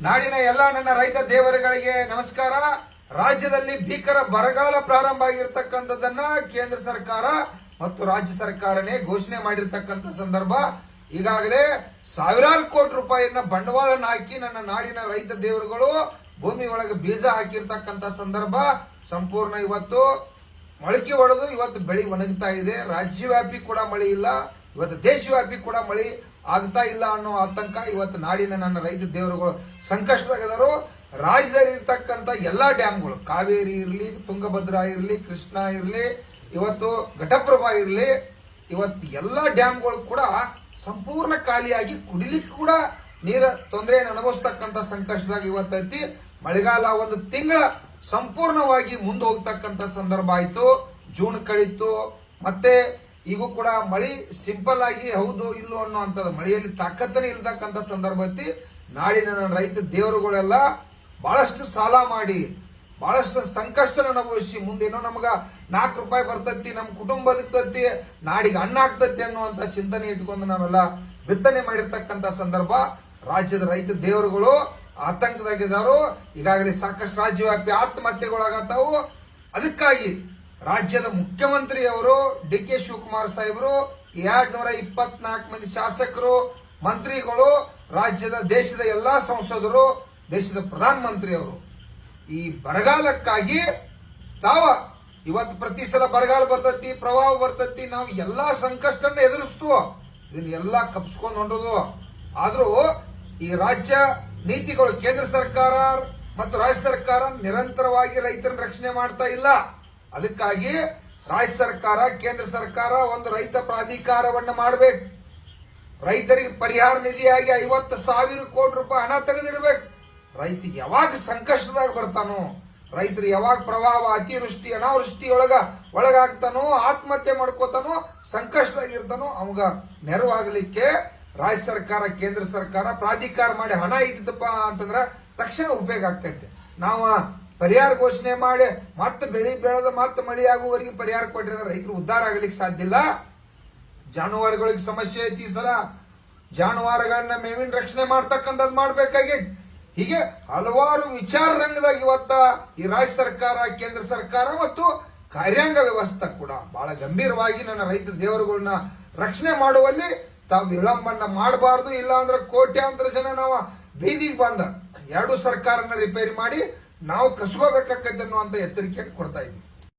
ನಾಡಿನ ಎಲ್ಲ ನನ್ನ ರೈತ ದೇವರುಗಳಿಗೆ ನಮಸ್ಕಾರ. ರಾಜ್ಯದಲ್ಲಿ ಭೀಕರ ಬರಗಾಲ ಪ್ರಾರಂಭ ಆಗಿರ್ತಕ್ಕಂಥದ್ದನ್ನ ಕೇಂದ್ರ ಸರ್ಕಾರ ಮತ್ತು ರಾಜ್ಯ ಸರ್ಕಾರನೇ ಘೋಷಣೆ ಮಾಡಿರ್ತಕ್ಕಂಥ ಸಂದರ್ಭ. ಈಗಾಗಲೇ ಸಾವಿರಾರು ಕೋಟಿ ರೂಪಾಯಿಯನ್ನ ಬಂಡವಾಳನ ಹಾಕಿ ನನ್ನ ನಾಡಿನ ರೈತ ದೇವರುಗಳು ಭೂಮಿ ಒಳಗೆ ಬೀಜ ಹಾಕಿರ್ತಕ್ಕಂಥ ಸಂದರ್ಭ. ಸಂಪೂರ್ಣ ಇವತ್ತು ಮೊಳಕೆ ಹೊಡೆದು ಇವತ್ತು ಬೆಳೆ ಒಣಗ್ತಾ ಇದೆ. ರಾಜ್ಯವ್ಯಾಪಿ ಕೂಡ ಮಳೆ ಇಲ್ಲ, ಇವತ್ತು ದೇಶವ್ಯಾಪಿ ಕೂಡ ಮಳೆ ಆಗ್ತಾ ಇಲ್ಲ ಅನ್ನೋ ಆತಂಕ. ಇವತ್ತು ನಾಡಿನ ನನ್ನ ರೈತ ದೇವರುಗಳು ಸಂಕಷ್ಟದಾಗಿದ್ದರು. ರಾಜ್ಯದಲ್ಲಿ ಇರ್ತಕ್ಕಂಥ ಎಲ್ಲಾ ಡ್ಯಾಮ್ಗಳು, ಕಾವೇರಿ ಇರಲಿ, ತುಂಗಭದ್ರಾ ಇರಲಿ, ಕೃಷ್ಣ ಇರಲಿ, ಇವತ್ತು ಘಟಪ್ರಭಾ ಇರಲಿ, ಇವತ್ತು ಎಲ್ಲಾ ಡ್ಯಾಮ್ಗಳು ಕೂಡ ಸಂಪೂರ್ಣ ಖಾಲಿಯಾಗಿ ಕುಡಿಲಿಕ್ಕೆ ಕೂಡ ನೀರ ತೊಂದರೆಯನ್ನು ಅನುಭವಿಸ್ತಕ್ಕಂಥ ಸಂಕಷ್ಟದಾಗ ಇವತ್ತೈತಿ. ಮಳೆಗಾಲ ಒಂದು ತಿಂಗಳ ಸಂಪೂರ್ಣವಾಗಿ ಮುಂದೆ ಹೋಗ್ತಕ್ಕಂಥ ಸಂದರ್ಭ ಆಯ್ತು. ಜೂನ್ ಕಳೀತು, ಮತ್ತೆ ಈಗೂ ಕೂಡ ಮಳಿ ಸಿಂಪಲ್ ಆಗಿ ಹೌದು ಇಲ್ಲೋ ಅನ್ನೋ ಅಂತದ ಮಳೆಯಲ್ಲಿ ತಾಕತ್ತನೇ ಇಲ್ತಕ್ಕಂಥ ಸಂದರ್ಭ ಐತಿ. ನಾಡಿನ ರೈತ ದೇವರುಗಳೆಲ್ಲ ಬಹಳಷ್ಟು ಸಾಲ ಮಾಡಿ ಬಹಳಷ್ಟು ಸಂಕಷ್ಟ ಅನುಭವಿಸಿ ಮುಂದೇನೋ ನಮಗ 4 ರೂಪಾಯಿ ಬರ್ತೈತಿ, ನಮ್ಮ ಕುಟುಂಬ ಬದುಕ್ತೈತಿ, ನಾಡಿಗೆ ಅನ್ನ ಆಗ್ತೈತಿ ಅನ್ನುವಂತ ಚಿಂತನೆ ಇಟ್ಕೊಂಡು ನಾವೆಲ್ಲ ಬಿತ್ತನೆ ಮಾಡಿರ್ತಕ್ಕಂಥ ಸಂದರ್ಭ. ರಾಜ್ಯದ ರೈತ ದೇವರುಗಳು ಆತಂಕದಾಗಿದ್ದಾರು. ಈಗಾಗಲೇ ಸಾಕಷ್ಟು ರಾಜ್ಯವ್ಯಾಪಿ ಆತ್ಮಹತ್ಯೆಗಳಾಗತ್ತಾವು. ಅದಕ್ಕಾಗಿ ರಾಜ್ಯದ ಮುಖ್ಯಮಂತ್ರಿಯವರು ಡಿ.ಕೆ. ಶಿವಕುಮಾರ್ ಸಾಹೇಬರು, 224 ಮಂದಿ ಶಾಸಕರು, ಮಂತ್ರಿಗಳು, ರಾಜ್ಯದ ದೇಶದ ಎಲ್ಲಾ ಸಂಸದರು, ದೇಶದ ಪ್ರಧಾನ ಮಂತ್ರಿಯವರು ಈ ಬರಗಾಲಕ್ಕಾಗಿ ತಾವ ಇವತ್ತು ಪ್ರತಿ ಸಲ ಬರಗಾಲ ಬರ್ತೈತಿ, ಪ್ರವಾಹ ಬರ್ತೈತಿ, ನಾವು ಎಲ್ಲಾ ಸಂಕಷ್ಟನ್ನ ಎದುರಿಸ್ತು, ಇದನ್ನೆಲ್ಲ ಕಪ್ಸ್ಕೊಂಡು ಹೊಂಡೋದು. ಆದ್ರೂ ಈ ರಾಜ್ಯ ನೀತಿಗಳು, ಕೇಂದ್ರ ಸರ್ಕಾರ ಮತ್ತು ರಾಜ್ಯ ಸರ್ಕಾರ ನಿರಂತರವಾಗಿ ರೈತರನ್ನ ರಕ್ಷಣೆ ಮಾಡ್ತಾ ಇಲ್ಲ. ಅದಕ್ಕಾಗಿ ರಾಜ್ಯ ಸರ್ಕಾರ, ಕೇಂದ್ರ ಸರ್ಕಾರ ಒಂದು ರೈತ ಪ್ರಾಧಿಕಾರವನ್ನ ಮಾಡಬೇಕು. ರೈತರಿಗೆ ಪರಿಹಾರ ನಿಧಿಯಾಗಿ 50,000 ಕೋಟಿ ರೂಪಾಯಿ ಹಣ ತೆಗೆದಿರ್ಬೇಕು. ರೈತ ಯಾವಾಗ ಸಂಕಷ್ಟದಾಗ ಬರ್ತಾನೋ, ರೈತರು ಯಾವಾಗ ಪ್ರವಾಹ, ಅತಿವೃಷ್ಟಿ, ಅನಾವೃಷ್ಟಿ ಒಳಗಾಗ್ತಾನೋ, ಆತ್ಮಹತ್ಯೆ ಮಾಡ್ಕೋತಾನೋ, ಸಂಕಷ್ಟದಾಗಿರ್ತಾನೋ, ಅವಾಗ ನೆರವಾಗಲಿಕ್ಕೆ ರಾಜ್ಯ ಸರ್ಕಾರ, ಕೇಂದ್ರ ಸರ್ಕಾರ ಪ್ರಾಧಿಕಾರ ಮಾಡಿ ಹಣ ಇಟ್ಟಿದ್ದಪ್ಪ ಅಂತಂದ್ರೆ ತಕ್ಷಣ ಉಪಯೋಗ ಆಗ್ತೈತೆ. ನಾವು ಪರಿಹಾರ ಘೋಷಣೆ ಮಾಡಿ ಮತ್ತೆ ಬೆಳೆ ಬೆಳೆದ ಮತ್ತೆ ಮಳೆ ಆಗುವವರೆಗೆ ಪರಿಹಾರ ಕೊಟ್ಟಿದ್ರೆ ರೈತರು ಉದ್ಧಾರ ಆಗ್ಲಿಕ್ಕೆ ಸಾಧ್ಯ ಇಲ್ಲ. ಜಾನುವಾರುಗಳಿಗೆ ಸಮಸ್ಯೆ ಐತಿ. ಈ ಸಲ ಜಾನುವಾರುಗಳನ್ನ ಮೇವಿನ ರಕ್ಷಣೆ ಮಾಡ್ತಕ್ಕಂಥದ್ದು ಮಾಡ್ಬೇಕಾಗೈತಿ. ಹೀಗೆ ಹಲವಾರು ವಿಚಾರ ರಂಗದಾಗ ಇವತ್ತ ಈ ರಾಜ್ಯ ಸರ್ಕಾರ, ಕೇಂದ್ರ ಸರ್ಕಾರ ಮತ್ತು ಕಾರ್ಯಾಂಗ ವ್ಯವಸ್ಥೆ ಕೂಡ ಬಹಳ ಗಂಭೀರವಾಗಿ ನನ್ನ ರೈತ ದೇವರುಗಳನ್ನ ರಕ್ಷಣೆ ಮಾಡುವಲ್ಲಿ ತಾವು ವಿಳಂಬನ ಮಾಡಬಾರ್ದು. ಇಲ್ಲ ಅಂದ್ರೆ ಕೋಟ್ಯಾಂತರ ಜನ ನಾವು ಬೀದಿಗೆ ಬಂದ 2 ಸರ್ಕಾರನ ರಿಪೇರಿ ಮಾಡಿ ನಾವು ಕಸ್ಕೋಬೇಕಾಗತ್ತೆ ಅನ್ನುವಂತ ಎಚ್ಚರಿಕೆಯನ್ನು ಕೊಡ್ತಾ ಇದ್ದೀವಿ.